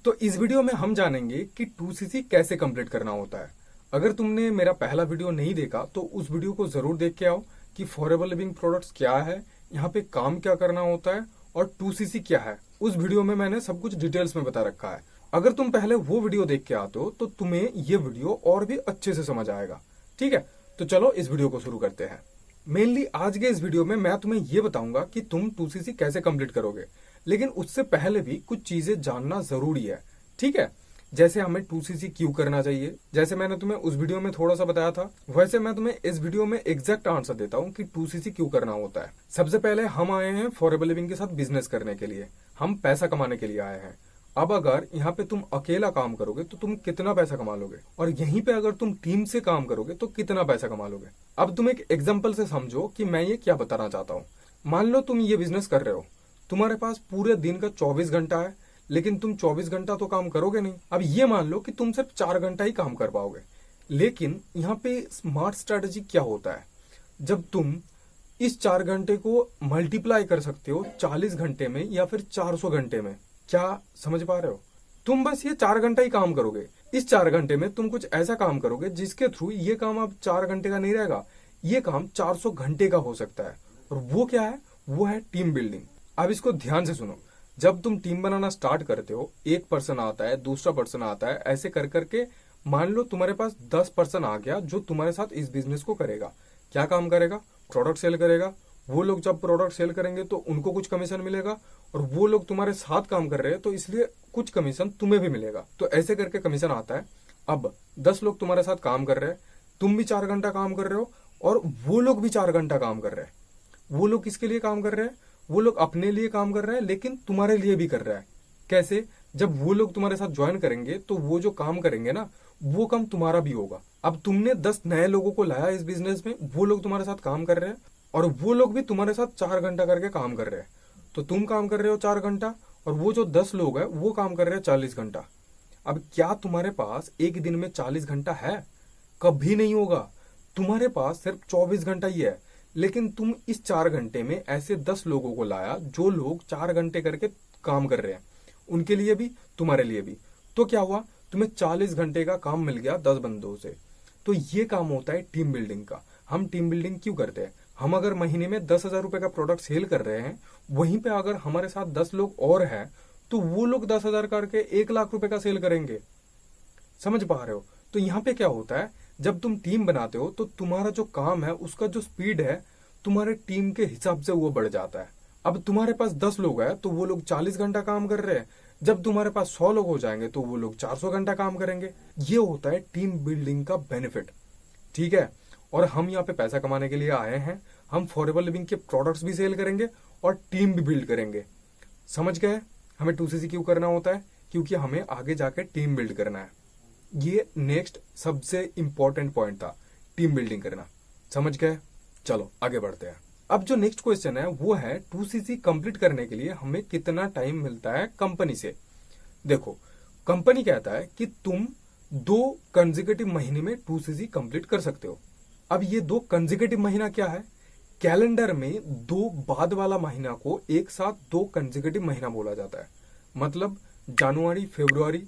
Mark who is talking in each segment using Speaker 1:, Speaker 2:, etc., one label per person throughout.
Speaker 1: तो इस वीडियो में हम जानेंगे कि 2cc कैसे कंप्लीट करना होता है। अगर तुमने मेरा पहला वीडियो नहीं देखा तो उस वीडियो को जरूर देख के आओ कि फॉरएवर लिविंग प्रोडक्ट्स क्या है, यहाँ पे काम क्या करना होता है और 2cc क्या है। उस वीडियो में मैंने सब कुछ डिटेल्स में बता रखा है। अगर तुम पहले वो वीडियो देख के आते हो तो तुम्हें ये वीडियो और भी अच्छे से समझ आएगा। ठीक है, तो चलो इस वीडियो को शुरू करते हैं। मेनली आज के इस वीडियो में मैं तुम्हें ये बताऊंगा कि तुम 2cc कैसे कंप्लीट करोगे, लेकिन उससे पहले भी कुछ चीजें जानना जरूरी है। ठीक है, जैसे हमें 2cc क्यों करना चाहिए, जैसे मैंने तुम्हें उस वीडियो में थोड़ा सा बताया था, वैसे मैं तुम्हें इस वीडियो में एग्जैक्ट आंसर देता हूँ कि 2cc क्यों करना होता है। सबसे पहले हम आए हैं फॉरएवर लिविंग के साथ बिजनेस करने के लिए, हम पैसा कमाने के लिए आए हैं। अब अगर यहाँ पे तुम अकेला काम करोगे तो तुम कितना पैसा कमा लोगे, और यहीं पे अगर तुम टीम से काम करोगे तो कितना पैसा कमा लोगे। अब तुम एक एग्जांपल से समझो कि मैं ये क्या बताना चाहता हूँ। मान लो तुम ये बिजनेस कर रहे हो, तुम्हारे पास पूरे दिन का 24 घंटा है, लेकिन तुम 24 घंटा तो काम करोगे नहीं। अब ये मान लो कि तुम सिर्फ 4 घंटा ही काम कर पाओगे। लेकिन यहाँ पे स्मार्ट स्ट्रेटेजी क्या होता है, जब तुम इस 4 घंटे को मल्टीप्लाई कर सकते हो 40 घंटे में या फिर 400 घंटे में। क्या समझ पा रहे हो? तुम बस ये 4 घंटा ही काम करोगे, इस 4 घंटे में तुम कुछ ऐसा काम करोगे जिसके थ्रू ये काम अब 4 घंटे का नहीं रहेगा, ये काम 400 घंटे का हो सकता है। और वो क्या है? वो है टीम बिल्डिंग। अब इसको ध्यान से सुनो। जब तुम टीम बनाना स्टार्ट करते हो, एक पर्सन आता है, दूसरा पर्सन आता है, ऐसे कर करके मान लो तुम्हारे पास 10 पर्सन आ गया जो तुम्हारे साथ इस बिजनेस को करेगा। क्या काम करेगा? प्रोडक्ट सेल करेगा। वो लोग जब प्रोडक्ट सेल करेंगे तो उनको कुछ कमीशन मिलेगा, और वो लोग तुम्हारे साथ काम कर रहे हैं तो इसलिए कुछ कमीशन तुम्हें भी मिलेगा। तो ऐसे करके कमीशन आता है। अब 10 लोग तुम्हारे साथ काम कर रहे हैं, तुम भी 4 घंटा काम कर रहे हो और वो लोग भी 4 घंटा काम कर रहे हैं। वो लोग किसके लिए काम कर रहे हैं? वो लोग अपने लिए काम कर रहे हैं, लेकिन तुम्हारे लिए भी कर रहा है। कैसे? जब वो लोग तुम्हारे साथ ज्वाइन करेंगे तो वो जो काम करेंगे ना, वो काम तुम्हारा भी होगा। अब तुमने 10 नए लोगों को लाया इस बिजनेस में, वो लोग तुम्हारे साथ काम कर रहे हैं और वो लोग भी तुम्हारे साथ 4 घंटा करके काम कर रहे हैं। तो तुम काम कर रहे हो 4 घंटा और वो जो 10 लोग हैं वो काम कर रहे हैं 40 घंटा। अब क्या तुम्हारे पास एक दिन में 40 घंटा है? कभी नहीं होगा। तुम्हारे पास सिर्फ 24 घंटा ही है। लेकिन तुम इस 4 घंटे में ऐसे 10 लोगों को लाया जो लोग 4 घंटे करके काम कर रहे हैं, उनके लिए भी तुम्हारे लिए भी। तो क्या हुआ? तुम्हें 40 घंटे का काम मिल गया 10 बंदों से। तो ये काम होता है टीम बिल्डिंग का। हम टीम बिल्डिंग क्यों करते हैं? हम अगर महीने में 10,000 रुपए का प्रोडक्ट सेल कर रहे हैं, वहीं पे अगर हमारे साथ 10 लोग और हैं तो वो लोग 10,000 करके 1 लाख रुपए का सेल करेंगे। समझ पा रहे हो? तो यहाँ पे क्या होता है, जब तुम टीम बनाते हो तो तुम्हारा जो काम है उसका जो स्पीड है तुम्हारे टीम के हिसाब से वो बढ़ जाता है। अब तुम्हारे पास 10 लोग हैं तो वो लोग 40 घंटा काम कर रहे हैं। जब तुम्हारे पास 100 लोग हो जाएंगे तो वो लोग 400 घंटा काम करेंगे। ये होता है टीम बिल्डिंग का बेनिफिट। ठीक है, और हम यहाँ पे पैसा कमाने के लिए आए हैं। हम फॉरएवर लिविंग के प्रोडक्ट्स भी सेल करेंगे और टीम भी बिल्ड करेंगे। समझ गए हमें 2cc क्यों करना होता है? क्योंकि हमें आगे जाके टीम बिल्ड करना है। ये नेक्स्ट सबसे इंपॉर्टेंट पॉइंट था, टीम बिल्डिंग करना। समझ गए? चलो आगे बढ़ते हैं। अब जो नेक्स्ट क्वेश्चन है वो है 2cc कंप्लीट करने के लिए हमें कितना टाइम मिलता है कंपनी से। देखो, कंपनी कहता है कि तुम 2 कंसेक्यूटिव महीने में 2cc कंप्लीट कर सकते हो। अब ये 2 कंसेक्यूटिव महीना क्या है? कैलेंडर में 2 बाद वाला महीना को एक साथ 2 कंसेक्यूटिव महीना बोला जाता है। मतलब जनवरी फरवरी,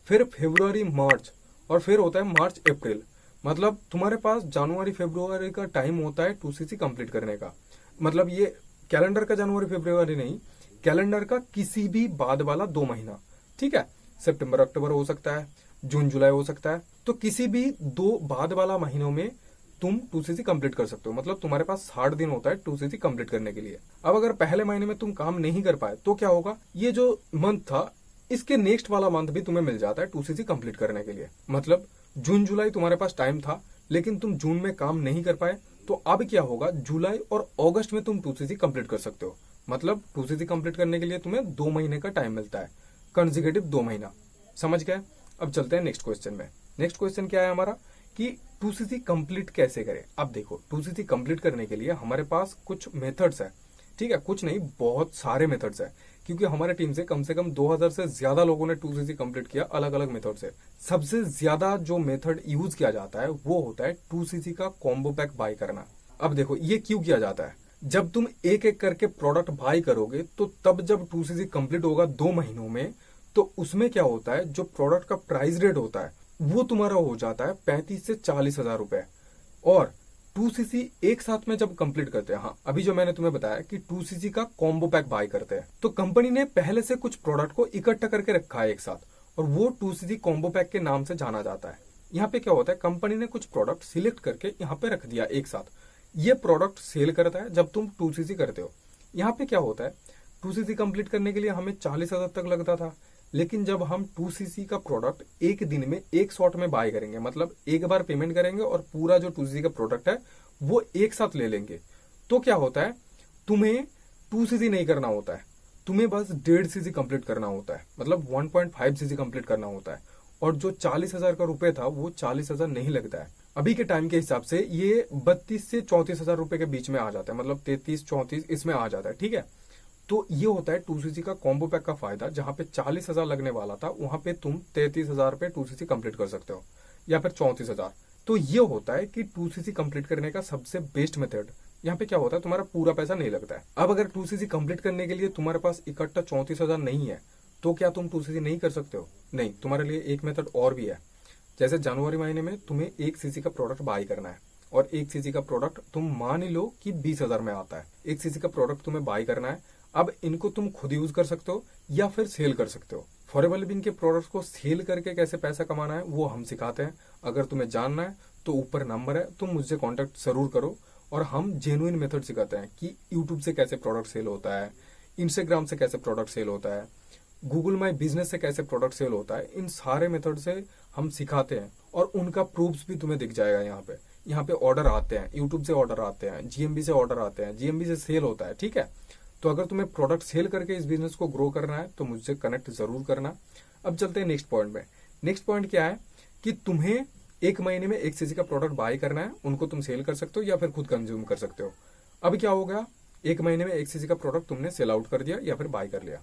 Speaker 1: फिर फरवरी मार्च, और फिर होता है मार्च अप्रैल। मतलब तुम्हारे पास जनवरी फरवरी का टाइम होता है 2cc कंप्लीट करने का। मतलब ये कैलेंडर का जनवरी फरवरी नहीं, कैलेंडर का किसी भी बाद वाला 2 महीना। ठीक है, सितंबर अक्टूबर हो सकता है, जून जुलाई हो सकता है। तो किसी भी 2 बाद वाला महीनों में तुम 2cc कंप्लीट कर सकते हो। मतलब तुम्हारे पास 60 दिन होता है 2cc कंप्लीट करने के लिए। अब अगर पहले महीने में तुम काम नहीं कर पाए तो क्या होगा? ये जो मंथ था इसके नेक्स्ट वाला मंथ भी तुम्हें मिल जाता है 2cc कंप्लीट करने के लिए। मतलब जून जुलाई तुम्हारे पास टाइम था, लेकिन तुम जून में काम नहीं कर पाए, तो अब क्या होगा? जुलाई और अगस्त में तुम 2cc कंप्लीट कर सकते हो। मतलब 2cc कंप्लीट करने के लिए तुम्हें 2 महीने का टाइम मिलता है, कंसेक्यूटिव 2 महीना। समझ गए? अब चलते हैं नेक्स्ट क्वेश्चन में। नेक्स्ट क्वेश्चन क्या है हमारा कि 2cc कंप्लीट कैसे करें। अब देखो, 2cc कंप्लीट करने के लिए हमारे पास कुछ मेथड्स है। ठीक है, कुछ नहीं, बहुत सारे मेथड्स है, क्योंकि हमारे टीम से कम 2000 से ज्यादा लोगों ने 2cc कंप्लीट किया अलग अलग मेथड से। सबसे ज्यादा जो मेथड यूज किया जाता है वो होता है 2cc का कॉम्बो पैक बाय करना। अब देखो, ये क्यों किया जाता है? जब तुम एक एक करके प्रोडक्ट बाय करोगे तो तब जब 2cc कंप्लीट होगा 2 महीनों में, तो उसमें क्या होता है, जो प्रोडक्ट का प्राइस रेट होता है वो तुम्हारा हो जाता है 35 से 40 हजार रुपए। और 2cc एक साथ में जब कंप्लीट करते हैं, हाँ अभी जो मैंने तुम्हें बताया कि 2cc का कॉम्बो पैक बाय करते हैं, तो कंपनी ने पहले से कुछ प्रोडक्ट को इकट्ठा करके रखा है एक साथ, और वो 2cc कॉम्बो पैक के नाम से जाना जाता है। यहाँ पे क्या होता है, कंपनी ने कुछ प्रोडक्ट सिलेक्ट करके यहाँ पे रख दिया एक साथ, ये प्रोडक्ट सेल करता है जब तुम 2cc करते हो। यहाँ पे क्या होता है, 2cc कंप्लीट करने के लिए हमें 40 हजार तक लगता था, लेकिन जब हम 2cc का प्रोडक्ट एक दिन में एक शॉट में बाय करेंगे, मतलब एक बार पेमेंट करेंगे और पूरा जो 2cc का प्रोडक्ट है वो एक साथ ले लेंगे, तो क्या होता है, तुम्हें 2cc नहीं करना होता है, तुम्हें बस 1.5cc कंप्लीट करना होता है, मतलब 1.5cc कंप्लीट करना होता है। और जो 40 हजार का रुपए था वो 40 हजार नहीं लगता है। अभी के टाइम के हिसाब से ये 32 से 34 हजार रुपए के बीच में आ जाता है, मतलब 33-34 इसमें आ जाता है, ठीक है। तो ये होता है 2cc का कॉम्बो पैक का फायदा, जहां पे 40 हजार लगने वाला था वहां पे तुम 33 हजार पे 2cc कंप्लीट कर सकते हो, या फिर 34 हजार। तो ये होता है कि 2cc कंप्लीट करने का सबसे बेस्ट मेथड। यहाँ पे क्या होता है, तुम्हारा पूरा पैसा नहीं लगता है। अब अगर 2cc कंप्लीट करने के लिए तुम्हारे पास इकट्ठा 34 हजार नहीं है, तो क्या तुम 2cc नहीं कर सकते हो? नहीं, तुम्हारे लिए एक मेथड और भी है। जैसे जनवरी महीने में तुम्हें 1cc का प्रोडक्ट बाय करना है, और 1cc का प्रोडक्ट तुम मान ही लो कि 20 हजार में आता है। 1cc का प्रोडक्ट तुम्हें बाय करना है। अब इनको तुम खुद यूज कर सकते हो या फिर सेल कर सकते हो। फॉरएवर लिविंग के प्रोडक्ट्स को सेल करके कैसे पैसा कमाना है वो हम सिखाते हैं। अगर तुम्हें जानना है तो ऊपर नंबर है, तुम मुझसे कांटेक्ट जरूर करो। और हम जेन्युइन मेथड सिखाते हैं कि यूट्यूब से कैसे प्रोडक्ट सेल होता है, इंस्टाग्राम से कैसे प्रोडक्ट सेल होता है, गूगल माई बिजनेस से कैसे प्रोडक्ट सेल होता है। इन सारे मेथड से हम सिखाते हैं और उनका प्रूफ्स भी तुम्हें दिख जाएगा। यहाँ पे ऑर्डर आते हैं, यूट्यूब से ऑर्डर आते हैं, जीएमबी से ऑर्डर आते हैं, जीएमबी से सेल होता है, ठीक है। तो अगर तुम्हें प्रोडक्ट सेल करके इस बिजनेस को ग्रो करना है तो मुझसे कनेक्ट जरूर करना। अब चलते हैं नेक्स्ट पॉइंट में। नेक्स्ट पॉइंट क्या है कि तुम्हें एक महीने में 1cc का प्रोडक्ट बाय करना है, उनको तुम सेल कर सकते हो या फिर खुद कंज्यूम कर सकते हो। अब क्या हो गया, एक महीने में 1cc का प्रोडक्ट तुमने सेल आउट कर दिया या फिर बाय कर लिया।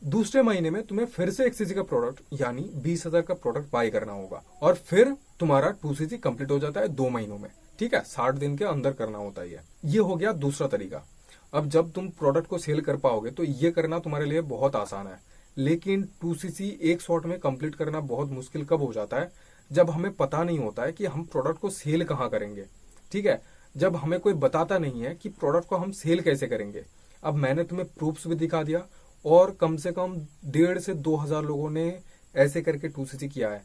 Speaker 1: दूसरे महीने में तुम्हें फिर से 1cc का प्रोडक्ट यानी 20 हजार का प्रोडक्ट बाय करना होगा, और फिर तुम्हारा 2cc कंप्लीट हो जाता है 2 महीनों में, ठीक है। 60 दिन के अंदर करना होता है ये हो गया दूसरा तरीका। अब जब तुम प्रोडक्ट को सेल कर पाओगे तो ये करना तुम्हारे लिए बहुत आसान है। लेकिन 2cc एक शॉट में कंप्लीट करना बहुत मुश्किल कब हो जाता है, जब हमें पता नहीं होता है कि हम प्रोडक्ट को सेल कहाँ करेंगे, ठीक है। जब हमें कोई बताता नहीं है कि प्रोडक्ट को हम सेल कैसे करेंगे। अब मैंने तुम्हें प्रूफ्स भी दिखा दिया, और कम से कम 1,500 से 2,000 लोगों ने ऐसे करके 2cc किया है,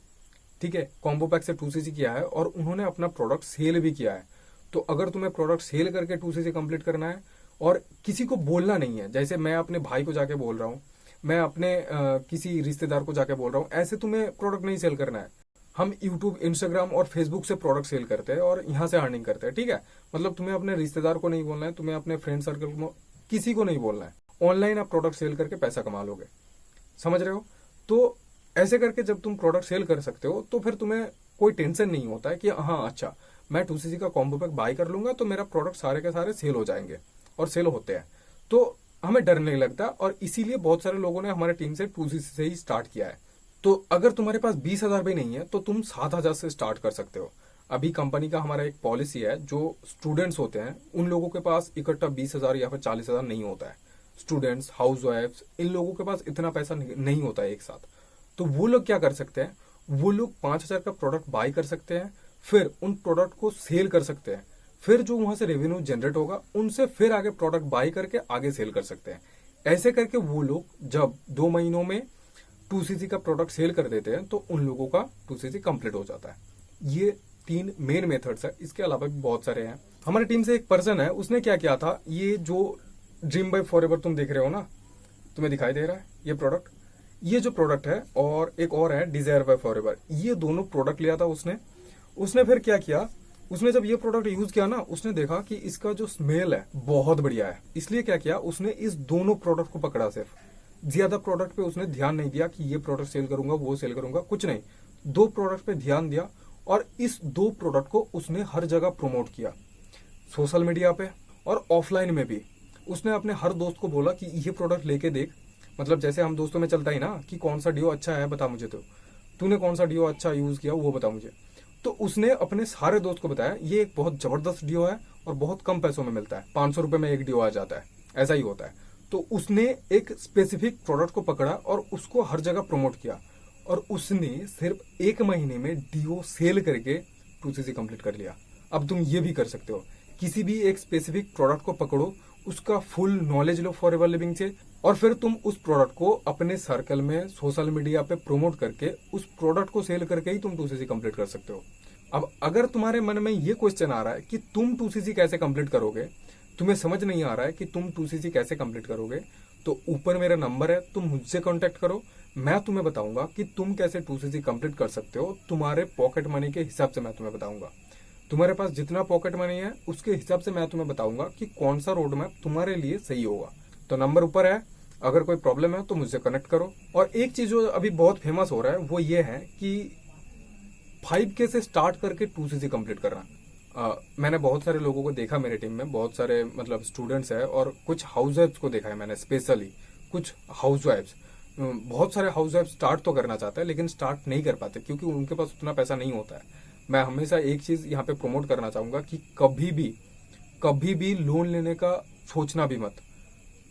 Speaker 1: ठीक है। कॉम्बो पैक से 2cc किया है और उन्होंने अपना प्रोडक्ट सेल भी किया है। तो अगर तुम्हें प्रोडक्ट सेल करके 2cc कंप्लीट करना है और किसी को बोलना नहीं है, जैसे मैं अपने भाई को जाके बोल रहा हूँ, मैं अपने किसी रिश्तेदार को जाके बोल रहा हूँ, ऐसे तुम्हें प्रोडक्ट नहीं सेल करना है। हम यूट्यूब, इंस्टाग्राम और फेसबुक से प्रोडक्ट सेल करते हैं और यहाँ से अर्निंग करते हैं, ठीक है। मतलब तुम्हें अपने रिश्तेदार को नहीं बोलना है, तुम्हें अपने फ्रेंड सर्कल को, किसी को नहीं बोलना है। ऑनलाइन आप प्रोडक्ट सेल करके पैसा कमा लोगे, समझ रहे हो। तो ऐसे करके जब तुम प्रोडक्ट सेल कर सकते हो तो फिर तुम्हें कोई टेंशन नहीं होता है कि हाँ अच्छा मैं 2cc का कॉम्बो पैक बाय कर लूंगा तो मेरा प्रोडक्ट सारे के सारे सेल हो जाएंगे, और सेल होते हैं। तो हमें डर नहीं लगता, और इसीलिए बहुत सारे लोगों ने हमारे टीम से 2cc से ही स्टार्ट किया है। तो अगर तुम्हारे पास 20 हजार भी नहीं है तो तुम 7 हजार से स्टार्ट कर सकते हो। अभी कंपनी का हमारा एक पॉलिसी है, जो स्टूडेंट्स होते हैं उन लोगों के पास इकट्ठा 20 हजार या फिर 40 हजार नहीं होता है। स्टूडेंट्स, हाउस वाइफ्स, इन लोगों के पास इतना पैसा नहीं होता है एक साथ। तो वो लोग क्या कर सकते हैं, वो लोग 5 हजार का प्रोडक्ट बाय कर सकते हैं, फिर उन प्रोडक्ट को सेल कर सकते हैं, फिर जो वहां से रेवेन्यू जनरेट होगा उनसे फिर आगे प्रोडक्ट बाय करके आगे सेल कर सकते हैं। ऐसे करके वो लोग जब 2 महीनों में 2cc का प्रोडक्ट सेल कर देते हैं तो उन लोगों का 2cc कंप्लीट हो जाता है। ये 3 मेन मेथड्स है, इसके अलावा भी बहुत सारे हैं। हमारी टीम से एक पर्सन है, उसने क्या किया था, ये जो ड्रीम बाय फॉरएवर तुम देख रहे हो ना, तुम्हें दिखाई दे रहा है ये प्रोडक्ट, ये जो प्रोडक्ट है, और एक और है डिजायर बाय फॉरएवर, ये दोनों प्रोडक्ट लिया था उसने फिर क्या किया, उसने जब ये प्रोडक्ट यूज किया ना, उसने देखा कि इसका जो स्मेल है बहुत बढ़िया है। इसलिए क्या किया, उसने इस दोनों प्रोडक्ट को पकड़ा, सिर्फ ज्यादा प्रोडक्ट पे उसने ध्यान नहीं दिया कि ये प्रोडक्ट सेल करूंगा वो सेल करूंगा, कुछ नहीं। 2 प्रोडक्ट पे ध्यान दिया और इस 2 प्रोडक्ट को उसने हर जगह प्रमोट किया, सोशल मीडिया पे और ऑफलाइन में भी। उसने अपने हर दोस्त को बोला कि ये प्रोडक्ट लेके देख, मतलब जैसे हम दोस्तों में चलता ही ना कि कौन सा डिओ अच्छा है बता मुझे, तो तूने कौन सा डिओ अच्छा यूज किया वो बता मुझे। तो उसने अपने सारे दोस्त को बताया ये एक बहुत जबरदस्त डिओ है और बहुत कम पैसों में मिलता है, 500 रुपए में एक डिओ आ जाता है, ऐसा ही होता है। तो उसने एक स्पेसिफिक प्रोडक्ट को पकड़ा और उसको हर जगह प्रमोट किया, और उसने सिर्फ 1 महीने में डीओ सेल करके 2cc कंप्लीट कर लिया। अब तुम ये भी कर सकते हो, किसी भी एक स्पेसिफिक प्रोडक्ट को पकड़ो, उसका फुल नॉलेज लो फॉरएवर लिविंग से, और फिर तुम उस प्रोडक्ट को अपने सर्कल में सोशल मीडिया पे प्रमोट करके उस प्रोडक्ट को सेल करके ही तुम 2cc कंप्लीट कर सकते हो। अब अगर तुम्हारे मन में ये क्वेश्चन आ रहा है कि तुम 2cc कैसे कंप्लीट करोगे, तुम्हें समझ नहीं आ रहा है कि तुम 2cc कैसे कंप्लीट करोगे, तो ऊपर मेरा नंबर है, तुम मुझसे कांटेक्ट करो। मैं तुम्हें बताऊंगा कि तुम कैसे 2cc कंप्लीट कर सकते हो। तुम्हारे पॉकेट मनी के हिसाब से मैं तुम्हें बताऊंगा। तुम्हारे पास जितना पॉकेट मनी है उसके हिसाब से मैं तुम्हें बताऊंगा कि कौन सा रोड मैप तुम्हारे लिए सही होगा। तो नंबर ऊपर है, अगर कोई प्रॉब्लम है तो मुझसे कनेक्ट करो। और एक चीज जो अभी बहुत फेमस हो रहा है वो ये है कि 5K से स्टार्ट करके 2cc कंप्लीट करना। मैंने बहुत सारे लोगों को देखा, मेरे टीम में बहुत सारे मतलब स्टूडेंट्स हैं, और कुछ हाउस वाइफ्स को देखा है मैंने, स्पेशली कुछ हाउस वाइफ्स। बहुत सारे हाउस वाइफ स्टार्ट तो करना चाहते हैं लेकिन स्टार्ट नहीं कर पाते क्योंकि उनके पास उतना पैसा नहीं होता है। मैं हमेशा एक चीज यहाँ पे प्रमोट करना चाहूंगा कि कभी भी लोन लेने का सोचना भी मत,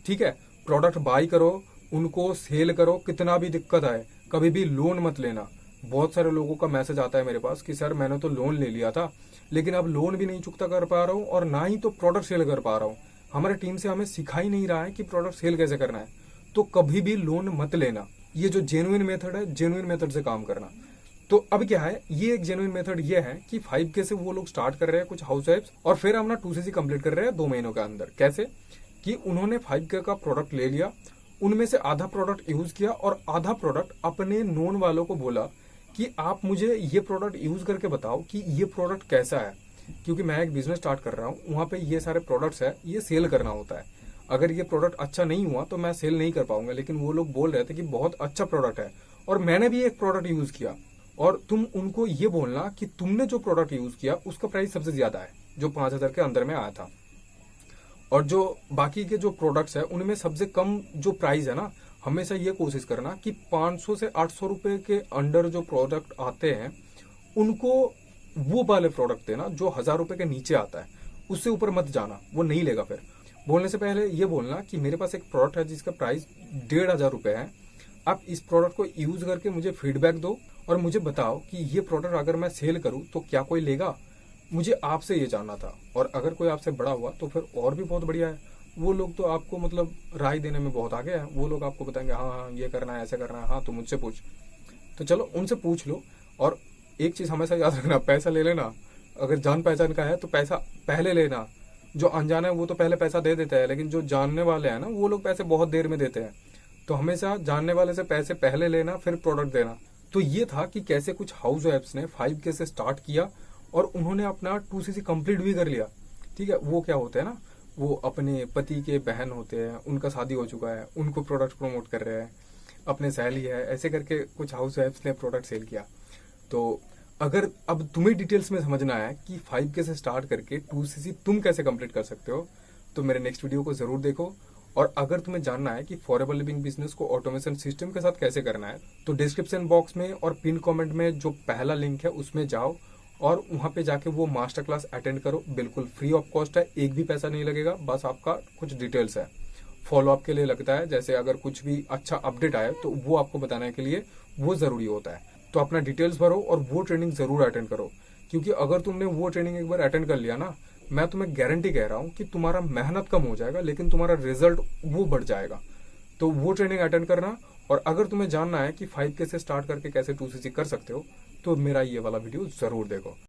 Speaker 1: ठीक है। प्रोडक्ट बाई करो, उनको सेल करो, कितना भी दिक्कत आए, कभी भी लोन मत लेना। बहुत सारे लोगों का मैसेज आता है मेरे पास कि सर मैंने तो लोन ले लिया था लेकिन अब लोन भी नहीं चुकता कर पा रहा हूँ और ना ही तो प्रोडक्ट सेल कर पा रहा हूँ। हमारे टीम से हमें सिखा ही नहीं रहा है कि प्रोडक्ट सेल कैसे करना है। तो कभी भी लोन मत लेना। ये जो जेन्युइन मेथड है, जेन्युइन मेथड से काम करना। तो अब क्या है, ये एक जेन्युइन मेथड ये है कि 5K से वो लोग स्टार्ट कर रहे हैं कुछ हाउस वाइफ्स, और फिर अपना 2cc कंप्लीट कर रहे हैं 2 महीनों के अंदर। कैसे कि उन्होंने 5K का प्रोडक्ट ले लिया, उनमें से आधा प्रोडक्ट यूज किया और आधा प्रोडक्ट अपने नोन वालों को बोला कि आप मुझे ये प्रोडक्ट यूज करके बताओ कि ये प्रोडक्ट कैसा है, क्योंकि मैं एक बिजनेस स्टार्ट कर रहा हूँ, वहां पे ये सारे प्रोडक्ट्स है, ये सेल करना होता है। अगर ये प्रोडक्ट अच्छा नहीं हुआ तो मैं सेल नहीं कर पाऊंगा। लेकिन वो लोग बोल रहे थे कि बहुत अच्छा प्रोडक्ट है और मैंने भी एक प्रोडक्ट यूज किया, और तुम उनको ये बोलना कि तुमने जो प्रोडक्ट यूज किया उसका प्राइस सबसे ज्यादा है, जो 5,000 के अंदर में आया था, और जो बाकी के जो प्रोडक्ट्स है उनमें सबसे कम जो प्राइस है ना, हमेशा ये कोशिश करना कि 500 से 800 रुपए के अंडर जो प्रोडक्ट आते हैं उनको वो वाले प्रोडक्ट देना जो 1,000 रुपए के नीचे आता है। उससे ऊपर मत जाना, वो नहीं लेगा। फिर बोलने से पहले ये बोलना कि मेरे पास एक प्रोडक्ट है जिसका प्राइस 1,500 रुपए है, आप इस प्रोडक्ट को यूज करके मुझे फीडबैक दो और मुझे बताओ कि ये प्रोडक्ट अगर मैं सेल करूं तो क्या कोई लेगा। मुझे आपसे ये जानना था, और अगर कोई आपसे बड़ा हुआ तो फिर और भी बहुत बढ़िया है। वो लोग तो आपको मतलब राय देने में बहुत आगे हैं, वो लोग आपको बताएंगे हाँ हाँ ये करना है, ऐसे करना है, हाँ तो मुझसे पूछ। तो चलो उनसे पूछ लो। और एक चीज हमेशा याद रखना, पैसा ले लेना अगर जान पहचान का है तो पैसा पहले लेना। जो अनजान है वो तो पहले पैसा दे देता है, लेकिन जो जानने वाले हैं ना वो लोग पैसे बहुत देर में देते हैं। तो हमेशा जानने वाले से पैसे पहले लेना फिर प्रोडक्ट देना। तो ये था कि कैसे कुछ हाउस वाइफ्स ने 5K से स्टार्ट किया और उन्होंने अपना 2cc कंप्लीट भी कर लिया। ठीक है, वो क्या होते हैं ना, वो अपने पति के बहन होते हैं, उनका शादी हो चुका है, उनको प्रोडक्ट प्रमोट कर रहे हैं, अपने सहेली है, ऐसे करके कुछ हाउस वाइफ्स ने प्रोडक्ट सेल किया। तो अगर अब तुम्हें डिटेल्स में समझना है कि 5K से स्टार्ट करके 2cc तुम कैसे कंप्लीट कर सकते हो, तो मेरे नेक्स्ट वीडियो को जरूर देखो। और अगर तुम्हें जानना है कि फॉरएवर लिविंग बिजनेस को ऑटोमेशन सिस्टम के साथ कैसे करना है, तो डिस्क्रिप्शन बॉक्स में और पिन कमेंट में जो पहला लिंक है उसमें जाओ और वहां पे जाके वो मास्टर क्लास अटेंड करो। बिल्कुल फ्री ऑफ कॉस्ट है, एक भी पैसा नहीं लगेगा, बस आपका कुछ डिटेल्स है, फॉलो अप के लिए लगता है। जैसे अगर कुछ भी अच्छा अपडेट आए तो वो आपको बताने के लिए वो जरूरी होता है। तो अपना डिटेल्स भरो और वो ट्रेनिंग जरूर अटेंड करो, क्योंकि अगर तुमने वो ट्रेनिंग एक बार अटेंड कर लिया ना, मैं तुम्हें गारंटी कह रहा हूँ कि तुम्हारा मेहनत कम हो जाएगा लेकिन तुम्हारा रिजल्ट वो बढ़ जाएगा। तो वो ट्रेनिंग अटेंड करना। और अगर तुम्हें जानना है कि 5K से स्टार्ट करके कैसे 2cc कर सकते हो, तो मेरा ये वाला वीडियो जरूर देखो।